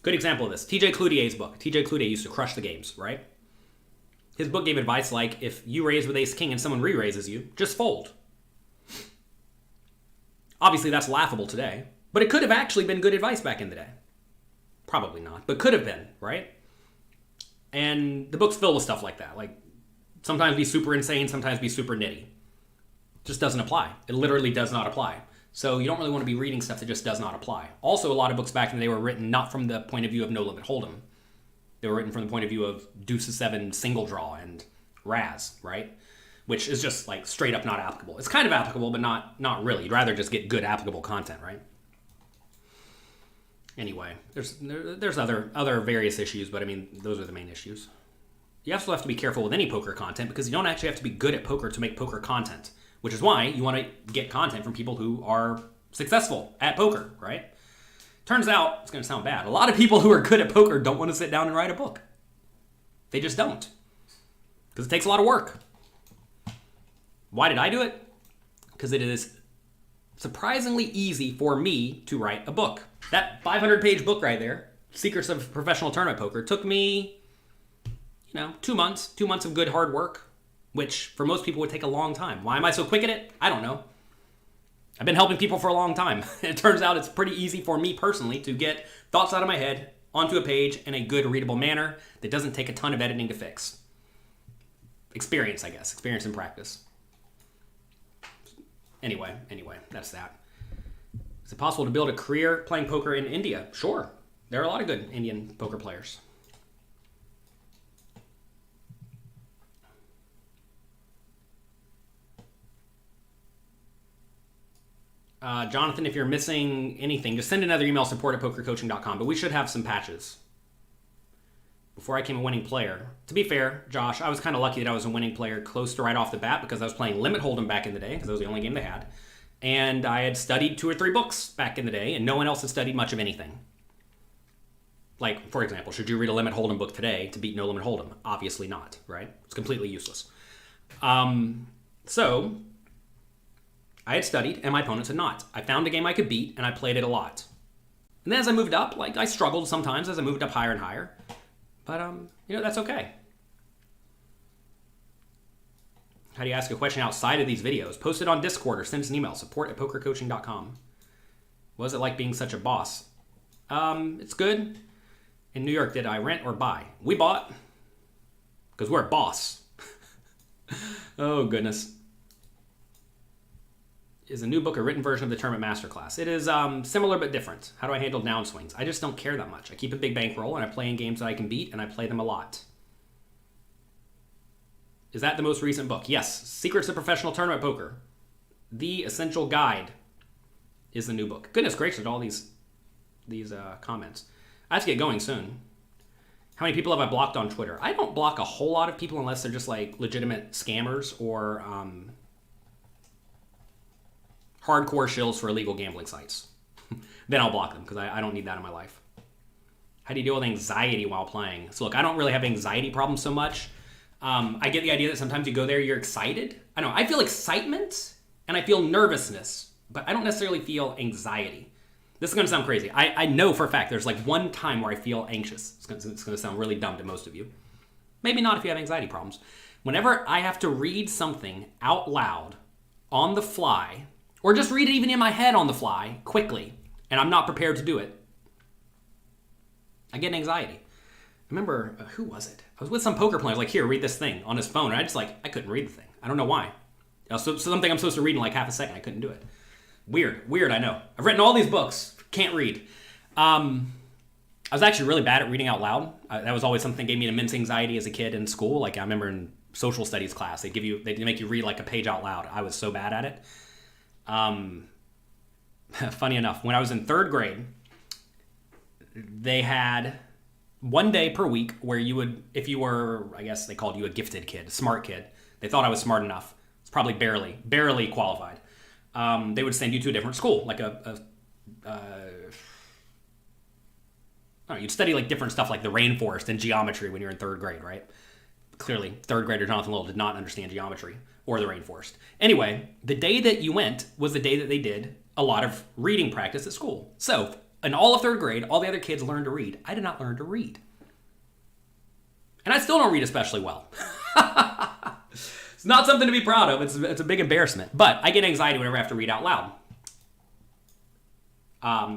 Good example of this, TJ Cloutier's book. TJ Cloutier used to crush the games, right? His book gave advice like, if you raise with ace-king and someone re-raises you, just fold. Obviously, that's laughable today, but it could have actually been good advice back in the day. Probably not, but could have been, right? And the book's filled with stuff like that. Like, sometimes be super insane, sometimes be super nitty. Just doesn't apply. It literally does not apply. So you don't really want to be reading stuff that just does not apply. Also, a lot of books back in the day were written not from the point of view of No Limit Hold'em. They were written from the point of view of Deuces 7 single draw and Raz, right? Which is just like straight up not applicable. It's kind of applicable, but not really. You'd rather just get good applicable content, right? Anyway, there's other various issues, but I mean, those are the main issues. You also have to be careful with any poker content because you don't actually have to be good at poker to make poker content, which is why you want to get content from people who are successful at poker, right? Turns out, it's going to sound bad, a lot of people who are good at poker don't want to sit down and write a book. They just don't. Because it takes a lot of work. Why did I do it? Because it is surprisingly easy for me to write a book. That 500-page book right there, Secrets of Professional Tournament Poker, took me, 2 months. 2 months of good hard work, which for most people would take a long time. Why am I so quick at it? I don't know. I've been helping people for a long time. It turns out it's pretty easy for me personally to get thoughts out of my head onto a page in a good readable manner that doesn't take a ton of editing to fix. Experience, I guess. Experience and practice. Anyway, that's that. Is it possible to build a career playing poker in India? Sure. There are a lot of good Indian poker players. Jonathan, if you're missing anything, just send another email, support@pokercoaching.com. But we should have some patches. before I became a winning player. To be fair, Josh, I was kind of lucky that I was a winning player close to right off the bat because I was playing Limit Hold'em back in the day because that was the only game they had. And I had studied 2 or 3 books back in the day, and no one else had studied much of anything. Like, for example, should you read a Limit Hold'em book today to beat No Limit Hold'em? Obviously not, right? It's completely useless. So, I had studied, and my opponents had not. I found a game I could beat, and I played it a lot. And then as I moved up, like, I struggled sometimes as I moved up higher and higher. But, that's okay. How do you ask a question outside of these videos? Post it on Discord or send us an email, support@pokercoaching.com. What was it like being such a boss? It's good. In New York, did I rent or buy? We bought, because we're a boss. Oh, goodness. Is a new book a written version of the Tournament Masterclass? It is similar but different. How do I handle downswings? I just don't care that much. I keep a big bankroll, and I play in games that I can beat, and I play them a lot. Is that the most recent book? Yes. Secrets of Professional Tournament Poker. The Essential Guide is the new book. Goodness gracious, all these comments. I have to get going soon. How many people have I blocked on Twitter? I don't block a whole lot of people unless they're just like legitimate scammers or hardcore shills for illegal gambling sites. Then I'll block them because I don't need that in my life. How do you deal with anxiety while playing? So look, I don't really have anxiety problems so much. I get the idea that sometimes you go there, you're excited. I know, I feel excitement and I feel nervousness, but I don't necessarily feel anxiety. This is going to sound crazy. I know for a fact there's like one time where I feel anxious. It's going to sound really dumb to most of you. Maybe not if you have anxiety problems. Whenever I have to read something out loud on the fly, or just read it even in my head on the fly, quickly, and I'm not prepared to do it, I get anxiety. Remember, who was it? I was with some poker players, like, here, read this thing on his phone, and I couldn't read the thing. I don't know why. So something I'm supposed to read in like half a second, I couldn't do it. Weird, I know. I've written all these books, can't read. I was actually really bad at reading out loud. That was always something that gave me immense anxiety as a kid in school. Like, I remember in social studies class, they make you read like a page out loud. I was so bad at it. Funny enough, when I was in 3rd grade, they had one day per week where you would, if you were, I guess they called you a gifted kid, smart kid. They thought I was smart enough. It's probably barely qualified. They would send you to a different school, like I don't know, you'd study like different stuff like the rainforest and geometry when you're in 3rd grade, right? Clearly, 3rd grader Jonathan Little did not understand geometry or the rainforest. Anyway, the day that you went was the day that they did a lot of reading practice at school. So, in all of 3rd grade, all the other kids learned to read. I did not learn to read. And I still don't read especially well. It's not something to be proud of. It's a big embarrassment. But I get anxiety whenever I have to read out loud.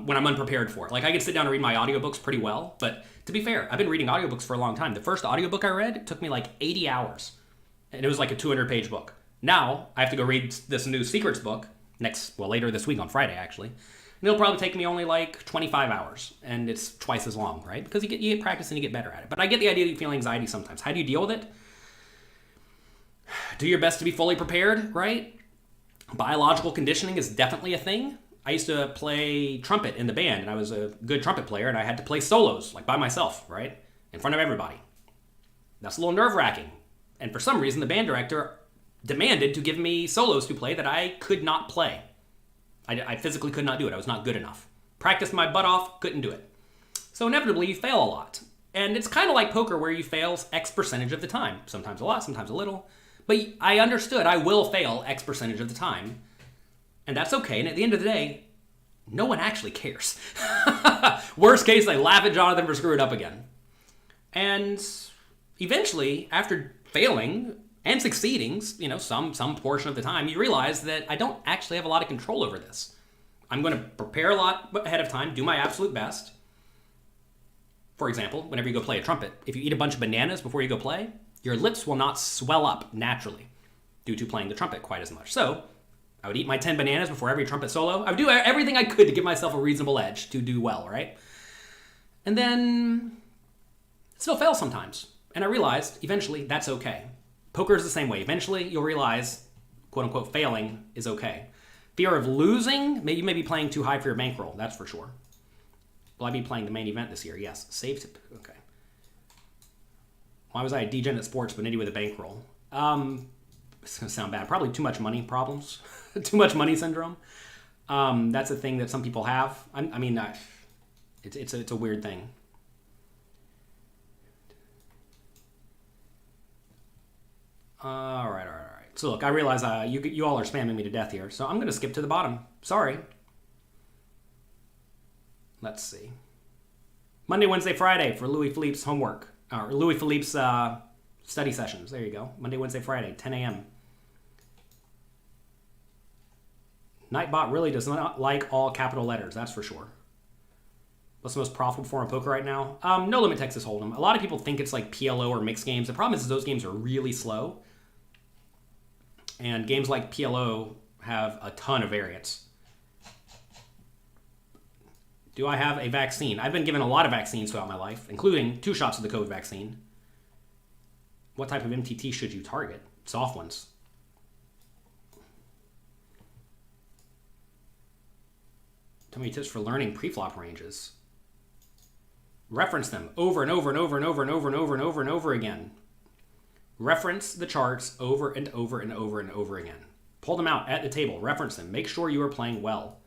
When I'm unprepared for it. Like, I can sit down and read my audiobooks pretty well. But to be fair, I've been reading audiobooks for a long time. The first audiobook I read took me like 80 hours. And it was like a 200-page book. Now, I have to go read this new Secrets book later this week on Friday, actually. And it'll probably take me only like 25 hours. And it's twice as long, right? Because you get practice and you get better at it. But I get the idea that you feel anxiety sometimes. How do you deal with it? Do your best to be fully prepared, right? Biological conditioning is definitely a thing. I used to play trumpet in the band, and I was a good trumpet player, and I had to play solos, like by myself, right? In front of everybody. That's a little nerve-wracking. And for some reason, the band director demanded to give me solos to play that I could not play. I physically could not do it. I was not good enough. Practiced my butt off, couldn't do it. So inevitably, you fail a lot. And it's kind of like poker where you fail X percentage of the time. Sometimes a lot, sometimes a little. But I understood I will fail X percentage of the time. And that's okay. And at the end of the day, no one actually cares. Worst case, they laugh at Jonathan for screwing up again. And eventually, after failing and succeeding, some portion of the time, you realize that I don't actually have a lot of control over this. I'm going to prepare a lot ahead of time, do my absolute best. For example, whenever you go play a trumpet, if you eat a bunch of bananas before you go play, your lips will not swell up naturally due to playing the trumpet quite as much. So I would eat my 10 bananas before every trumpet solo. I would do everything I could to give myself a reasonable edge to do well, right? And then still fail sometimes. And I realized eventually that's okay. Poker is the same way. Eventually you'll realize, quote unquote, failing is okay. Fear of losing, you may be playing too high for your bankroll, that's for sure. Will I be playing the main event this year? Yes. Save tip. Okay. Why was I a degen at sports but nitty with a bankroll? It's gonna sound bad. Probably too much money problems, too much money syndrome. That's a thing that some people have. It's a weird thing. All right. So look, I realize you all are spamming me to death here, so I'm gonna skip to the bottom. Sorry. Let's see. Monday, Wednesday, Friday for Louis Philippe's homework, or Louis Philippe's study sessions. There you go. Monday, Wednesday, Friday, 10 a.m. Nightbot really does not like all capital letters, that's for sure. What's the most profitable form of poker right now? No Limit Texas Hold'em. A lot of people think it's like PLO or mixed games. The problem is those games are really slow. And games like PLO have a ton of variance. Do I have a vaccine? I've been given a lot of vaccines throughout my life, including 2 shots of the COVID vaccine. What type of MTT should you target? Soft ones. Tell me tips for learning pre-flop ranges. Reference them over and over and over and over and over and over and over and over again. Reference the charts over and over and over and over again. Pull them out at the table. Reference them. Make sure you are playing well.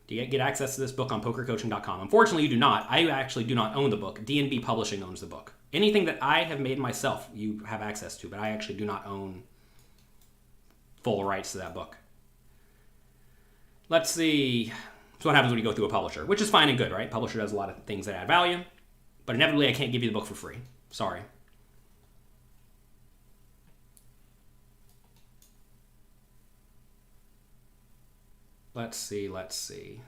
Do you get access to this book on pokercoaching.com? Unfortunately, you do not. I actually do not own the book. D&B Publishing owns the book. Anything that I have made myself, you have access to, but I actually do not own full rights to that book. Let's see. So what happens when you go through a publisher, which is fine and good, right? Publisher does a lot of things that add value, but inevitably I can't give you the book for free. Sorry. Let's see.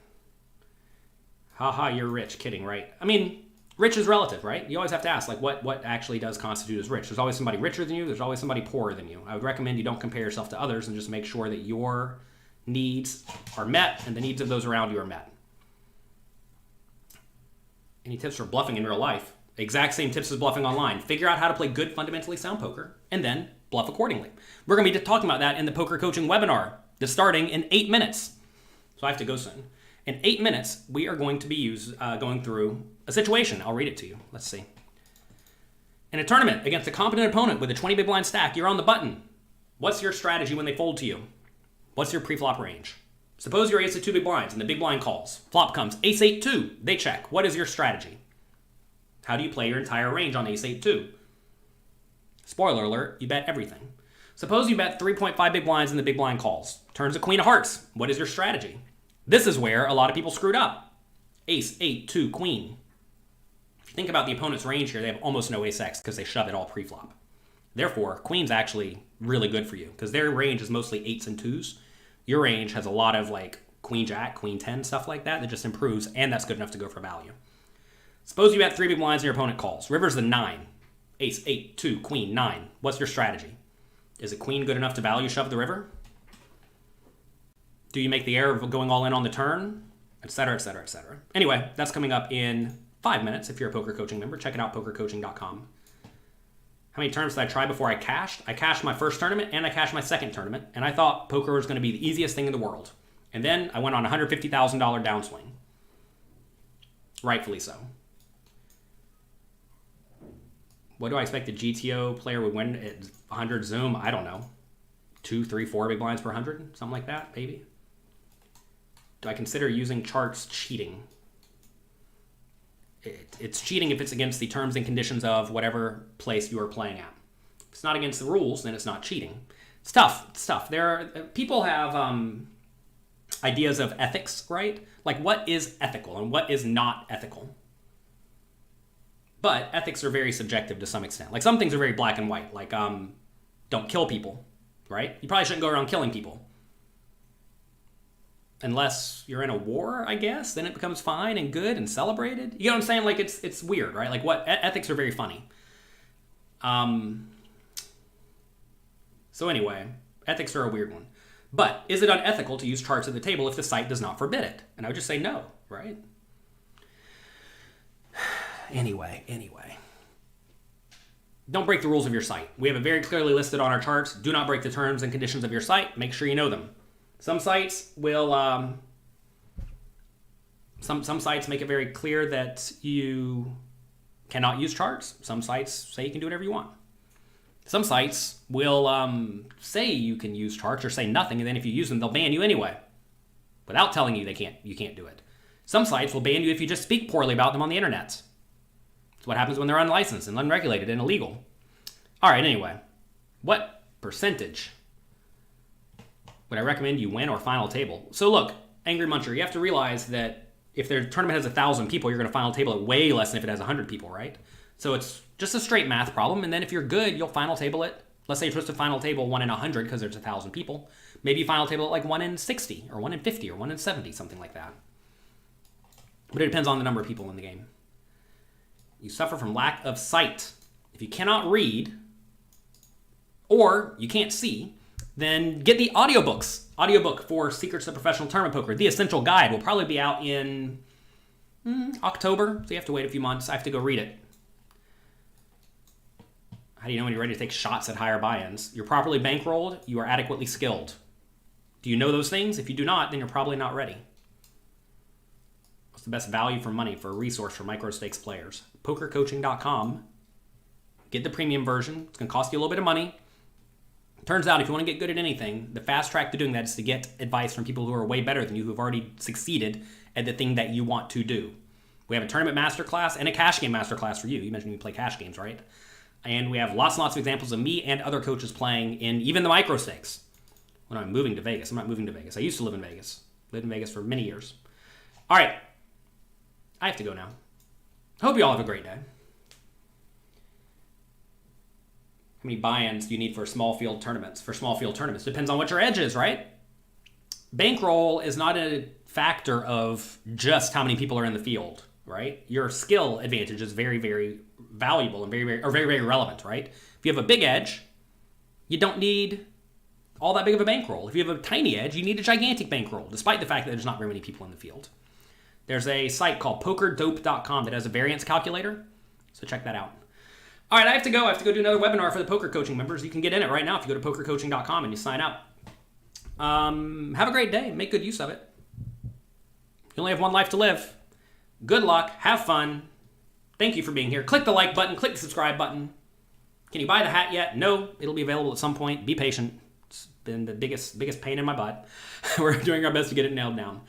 Haha, you're rich. Kidding, right? I mean, rich is relative, right? You always have to ask, like, what actually does constitute as rich? There's always somebody richer than you. There's always somebody poorer than you. I would recommend you don't compare yourself to others and just make sure that your needs are met and the needs of those around you are met. Any tips for bluffing in real life? Exact same tips as bluffing online. Figure out how to play good, fundamentally sound poker, and then bluff accordingly. We're going to be talking about that in the Poker Coaching webinar that's starting in 8 minutes. So I have to go soon. In 8 minutes, we are going to be going through a situation. I'll read it to you. Let's see. In a tournament against a competent opponent with a 20 big blind stack, you're on the button. What's your strategy when they fold to you? What's your pre-flop range? Suppose you're ace of 2 big blinds and the big blind calls. Flop comes ace 8-2. They check. What is your strategy? How do you play your entire range on ace 8-2? Spoiler alert, you bet everything. Suppose you bet 3.5 big blinds and the big blind calls. Turns a queen of hearts. What is your strategy? This is where a lot of people screwed up. Ace 8-2 queen. If you think about the opponent's range here, they have almost no ace-x because they shove it all pre-flop. Therefore, queen's actually really good for you because their range is mostly 8s and 2s. Your range has a lot of like queen jack, queen 10, stuff like that just improves, and that's good enough to go for value. Suppose you bet 3 big blinds and your opponent calls. River's the 9. Ace 8-2 queen 9. What's your strategy? Is a queen good enough to value shove the river? Do you make the error of going all in on the turn? Etc., etc., etc. Anyway, that's coming up in 5 minutes if you're a Poker Coaching member. Check it out, pokercoaching.com. How many tournaments did I try before I cashed? I cashed my first tournament and I cashed my second tournament, and I thought poker was going to be the easiest thing in the world. And then I went on a $150,000 downswing. Rightfully so. What do I expect a GTO player would win at 100 Zoom? I don't know. 2, 3, 4 big blinds per 100? Something like that, maybe. Do I consider using charts cheating? It's cheating if it's against the terms and conditions of whatever place you are playing at. If it's not against the rules, then it's not cheating. It's tough. It's tough. People have ideas of ethics, right? Like what is ethical and what is not ethical. But ethics are very subjective to some extent. Like some things are very black and white, like don't kill people, right? You probably shouldn't go around killing people. Unless you're in a war, I guess, then it becomes fine and good and celebrated. You know what I'm saying? Like it's weird, right? Like what ethics are very funny. So anyway, ethics are a weird one. But is it unethical to use charts at the table if the site does not forbid it? And I would just say no, right? Anyway. Don't break the rules of your site. We have it very clearly listed on our charts. Do not break the terms and conditions of your site. Make sure you know them. Some sites will, some sites make it very clear that you cannot use charts. Some sites say you can do whatever you want. Some sites will say you can use charts or say nothing, and then if you use them, they'll ban you anyway, without telling you you can't do it. Some sites will ban you if you just speak poorly about them on the internet. It's what happens when they're unlicensed and unregulated and illegal. All right, anyway, what percentage would I recommend you win or final table? So look, Angry Muncher, you have to realize that if their tournament has 1,000 people, you're going to final table it way less than if it has 100 people, right? So it's just a straight math problem, and then if you're good, you'll final table it. Let's say you're supposed to final table 1 in 100 because there's 1,000 people. Maybe you final table it like 1 in 60 or 1 in 50 or 1 in 70, something like that. But it depends on the number of people in the game. You suffer from lack of sight. If you cannot read or you can't see, then get the audiobooks. Audiobook for Secrets of Professional Tournament Poker. The Essential Guide will probably be out in October, so you have to wait a few months. I have to go read it. How do you know when you're ready to take shots at higher buy-ins? You're properly bankrolled. You are adequately skilled. Do you know those things? If you do not, then you're probably not ready. What's the best value for money for a resource for Microstakes players? Pokercoaching.com. Get the premium version. It's going to cost you a little bit of money. Turns out if you want to get good at anything, the fast track to doing that is to get advice from people who are way better than you, who have already succeeded at the thing that you want to do. We have a tournament masterclass and a cash game masterclass for you. You mentioned you play cash games, right? And we have lots and lots of examples of me and other coaches playing in even the Microstakes. When I'm moving to Vegas. I'm not moving to Vegas. I used to live in Vegas. Lived in Vegas for many years. All right. I have to go now. Hope you all have a great day. How many buy-ins do you need for small field tournaments? Depends on what your edge is, right? Bankroll is not a factor of just how many people are in the field, right? Your skill advantage is very, very valuable and very relevant, right? If you have a big edge, you don't need all that big of a bankroll. If you have a tiny edge, you need a gigantic bankroll, despite the fact that there's not very many people in the field. There's a site called pokerdope.com that has a variance calculator, so check that out. All right, I have to go. Do another webinar for the Poker Coaching members. You can get in it right now if you go to pokercoaching.com and you sign up. Have a great day. Make good use of it. You only have one life to live. Good luck. Have fun. Thank you for being here. Click the like button. Click the subscribe button. Can you buy the hat yet? No. It'll be available at some point. Be patient. It's been the biggest pain in my butt. We're doing our best to get it nailed down.